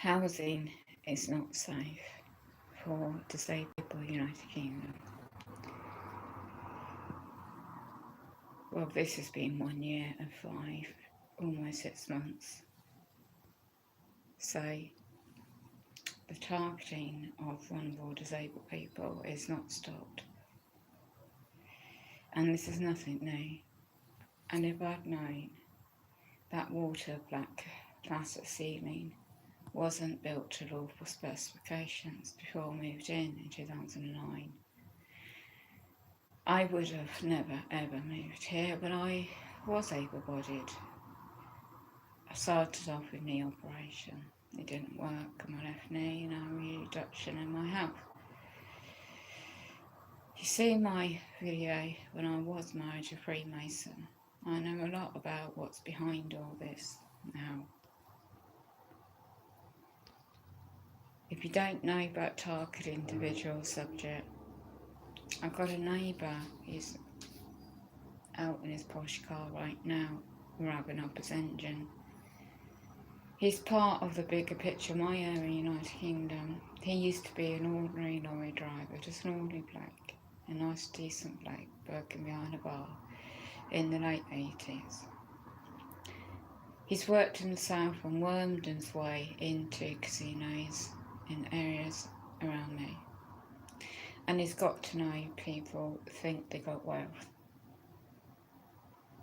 Housing is not safe for disabled people in the United Kingdom. Well, this has been 1 year and 5, almost 6 months. So the targeting of vulnerable disabled people is not stopped. And this is nothing new. And if I'd known that water black plaster ceiling wasn't built to lawful specifications before I moved in 2009, I would have never ever moved here, but I was able-bodied. I started off with knee operation. It didn't work on my left knee, and a reduction in my health. You see my video when I was married to a Freemason. I know a lot about what's behind all this now. If you don't know about targeted individual subject, I've got a neighbour, he's out in his posh car right now, revving up his engine. He's part of the bigger picture, my area, United Kingdom. He used to be an ordinary lorry driver, just an ordinary bloke, a nice decent bloke, working behind a bar in the late 80s. He's worked in the south and wormed his way into casinos in areas around me. And he's got to know people think they got wealth.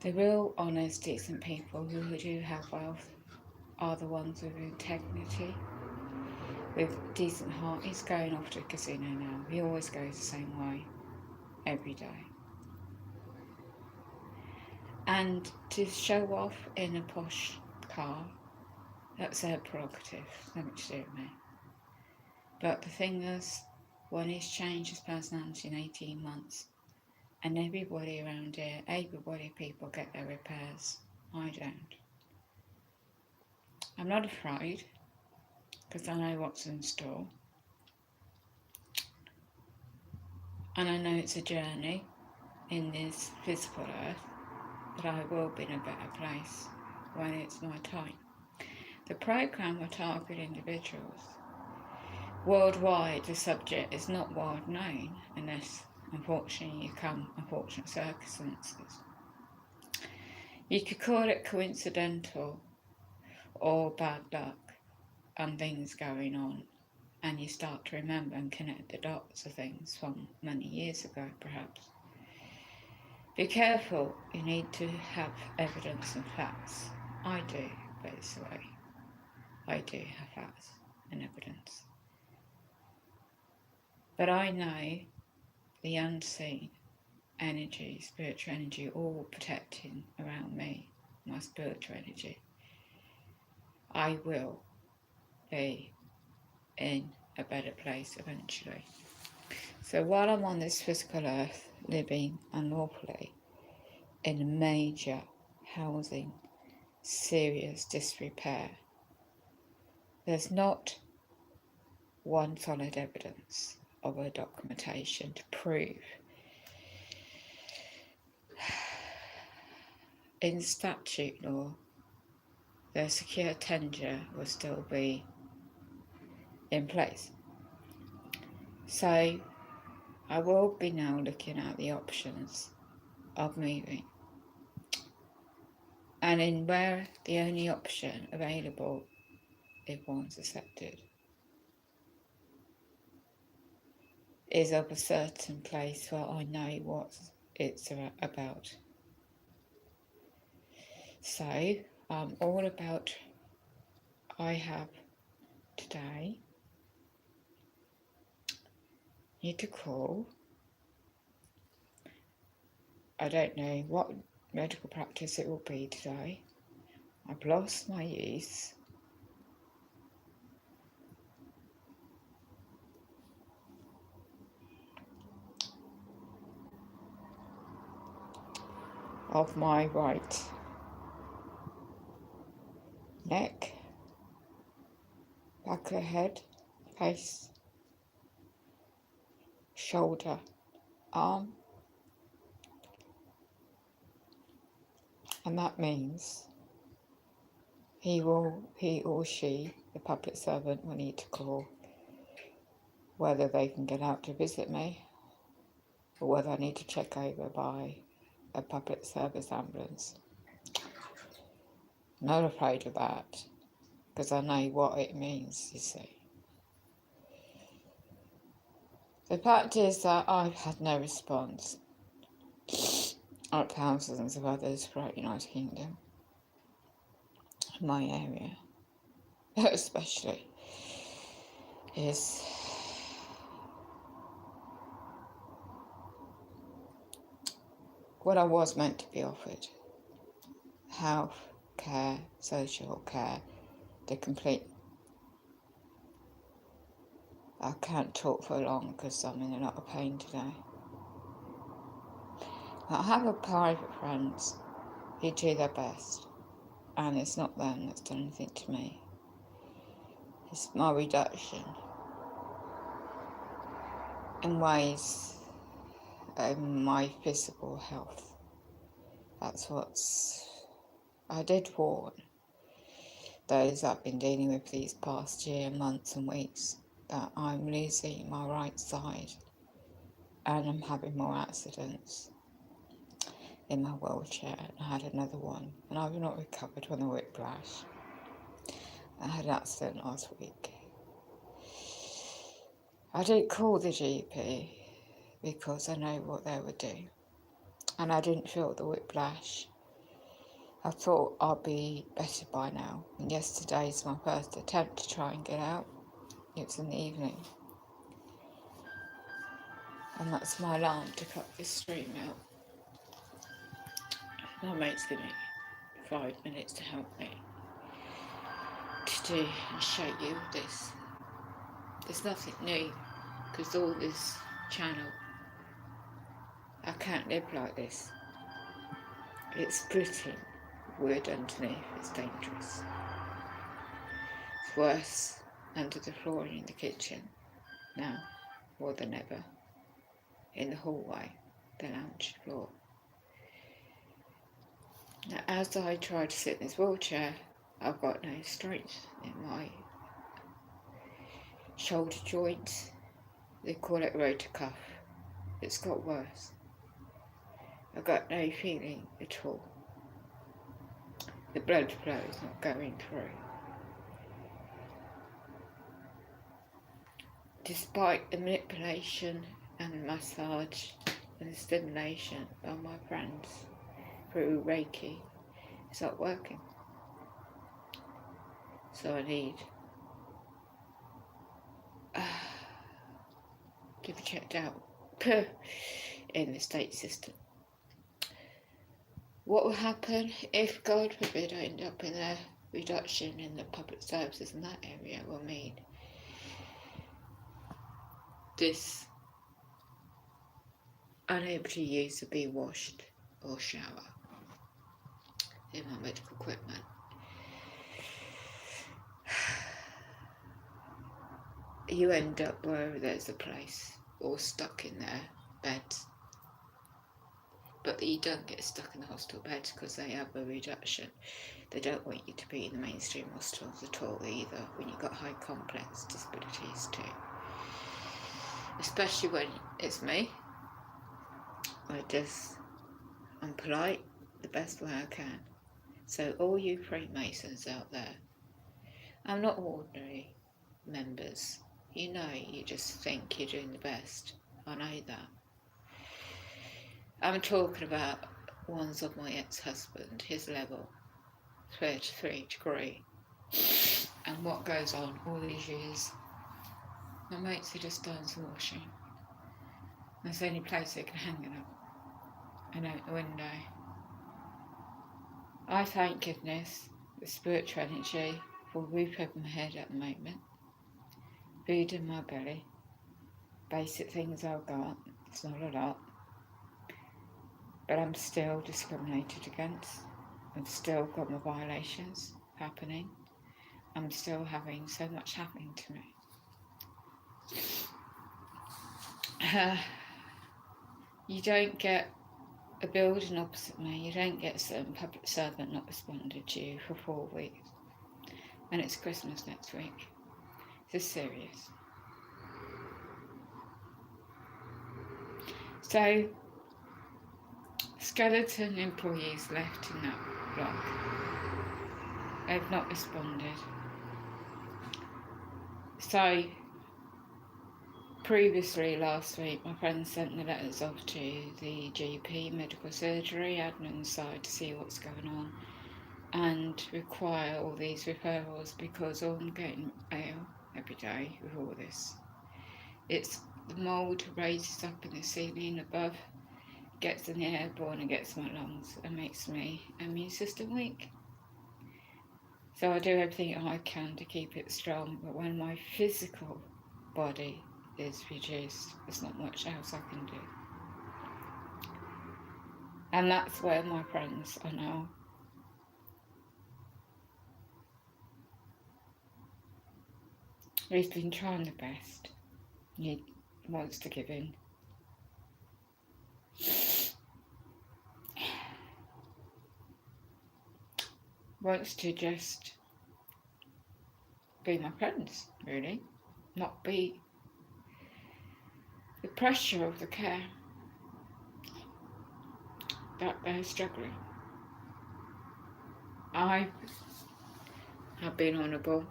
The real honest, decent people who do have wealth are the ones with integrity, with decent heart. He's going off to a casino now. He always goes the same way, every day. And to show off in a posh car, that's their prerogative, nothing to do with me. But the thing is, when he's changed his personality in 18 months, and everybody around here, able-bodied people get their repairs, I don't. I'm not afraid, because I know what's in store. And I know it's a journey in this physical earth, but I will be in a better place when it's my time. The programme will target individuals. Worldwide, the subject is not well known unless, unfortunately, you come unfortunate circumstances. You could call it coincidental or bad luck and things going on, and you start to remember and connect the dots of things from many years ago, perhaps. Be careful, you need to have evidence and facts. I do, basically. I do have facts and evidence. But I know the unseen energy, spiritual energy, all protecting around me, my spiritual energy. I will be in a better place eventually. So while I'm on this physical earth, living unlawfully in a major housing, serious disrepair, there's not one solid evidence of a documentation to prove. In statute law, the secure tender will still be in place. So I will be now looking at the options of moving. And in where the only option available, if one's accepted, is of a certain place where I know what it's about. So all about I have today. Need to call. I don't know what medical practice it will be today. I've lost my use. Of my right neck, back of the head, face, shoulder, arm, and that means he or she, the public servant will need to call whether they can get out to visit me or whether I need to check over by a public service ambulance. I'm not afraid of that because I know what it means, you see. The fact is that I've had no response, like thousands of others throughout the United Kingdom, my area especially, is what I was meant to be offered: health care, social care, the complete. I can't talk for long because I'm in a lot of pain today. I have a private friends who do their best, and it's not them that's done anything to me. It's my reduction in ways in my physical health. That's what's... I did warn those I've been dealing with these past year, months and weeks, that I'm losing my right side and I'm having more accidents in my wheelchair. I had another one and I've not recovered from the whiplash. I had an accident last week. I didn't call the GP because I know what they would do, and I didn't feel the whiplash. I thought I'd be better by now, and yesterday's my first attempt to try and get out. It was in the evening, and that's my alarm to cut this stream out. My mate's given me 5 minutes to help me to do and show you this. There's nothing new, because all this channel, I can't live like this. It's splitting wood underneath, it's dangerous. It's worse under the flooring in the kitchen now, more than ever. In the hallway, the lounge floor. Now, as I try to sit in this wheelchair, I've got no strength in my shoulder joints. They call it rotator cuff. It's got worse. I've got no feeling at all. The blood flow is not going through. Despite the manipulation and the massage and the stimulation by my friends through Reiki, it's not working. So I need to be checked out in the state system. What will happen if, God forbid, I end up in a reduction in the public services in that area will mean this unable to use or be washed or shower in my medical equipment. You end up wherever there's a place, or stuck in their beds. But you don't get stuck in the hospital beds because they have a reduction. They don't want you to be in the mainstream hospitals at all either, when you've got high complex disabilities too. Especially when it's me. I'm polite the best way I can. So all you Freemasons out there, I'm not ordinary members. You know, you just think you're doing the best. I know that. I'm talking about ones of my ex-husband, his level, 33 degree, and what goes on all these years. My mates are just done some washing. That's the only place they can hang it up, and out the window. I thank goodness, the spiritual energy, for a roof over my head at the moment, food in my belly, basic things I've got, it's not a lot, but I'm still discriminated against. I've still got my violations happening. I'm still having so much happening to me. You don't get a building opposite me, you don't get a certain public servant not responded to you for 4 weeks. and it's Christmas next week. This is serious. So, skeleton employees left in that block. They've not responded. So, previously last week, my friend sent the letters off to the GP, medical surgery, admin side to see what's going on and require all these referrals because I'm getting ill every day with all this. It's the mould raises up in the ceiling above, gets in the airborne and gets my lungs and makes me immune system weak. So I do everything I can to keep it strong, but when my physical body is reduced, there's not much else I can do. And that's where my friends are now. He's been trying the best. He wants to give in. Wants to just be my friends, really. Not be the pressure of the care that they're struggling. I have been honourable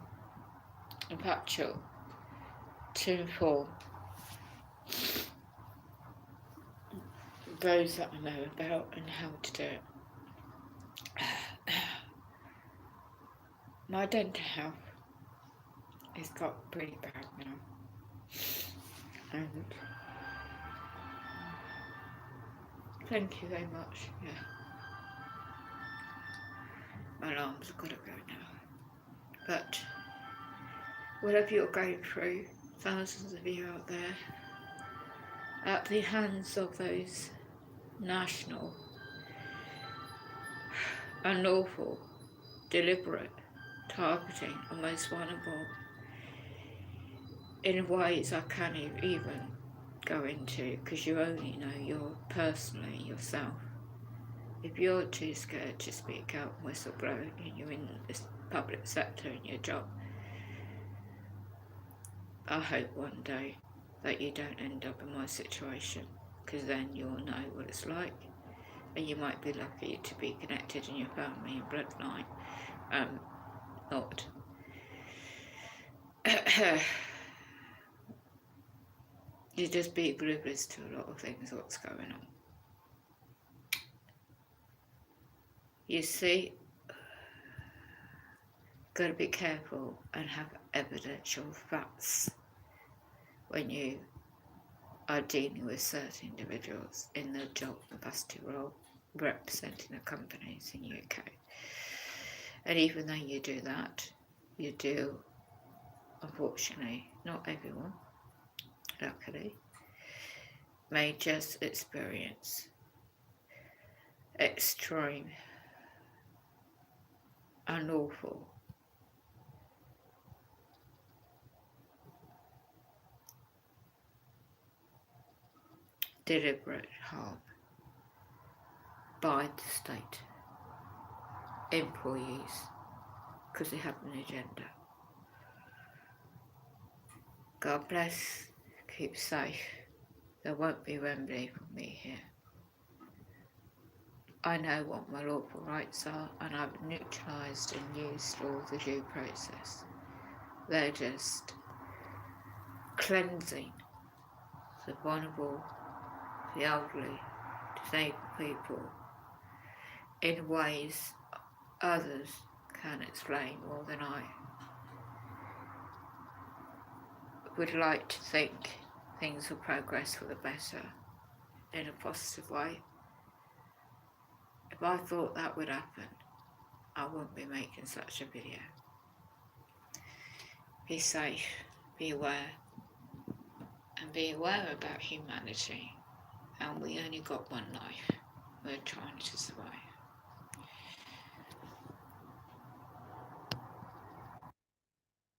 and factual to inform those that I know about and how to do it. My dental health has got pretty bad now, and thank you very much. Yeah, my alarm's got to go now. But whatever you're going through, thousands of you out there, at the hands of those national, unlawful, deliberate targeting of most vulnerable in ways I can't even go into because you only know your personally yourself. If you're too scared to speak out and whistleblow and you're in this public sector in your job, I hope one day that you don't end up in my situation, because then you'll know what it's like, and you might be lucky to be connected in your family and bloodline. Not. You just be oblivious to a lot of things, what's going on. You see, got to be careful and have evidential facts when you are dealing with certain individuals in their job capacity role representing the companies in the UK. And even though you do that, you do, unfortunately, not everyone, luckily, may just experience extreme, unlawful, deliberate harm by the state employees because they have an agenda. God bless, keep safe. There won't be remedy for me here. I know what my lawful rights are, and I've neutralised and used all the due process. They're just cleansing the vulnerable, the elderly, disabled people in ways others can explain more than I would like to think things will progress for the better in a positive way. If I thought that would happen, I wouldn't be making such a video. Be safe, be aware, and be aware about humanity. And we only got one life. We're trying to survive.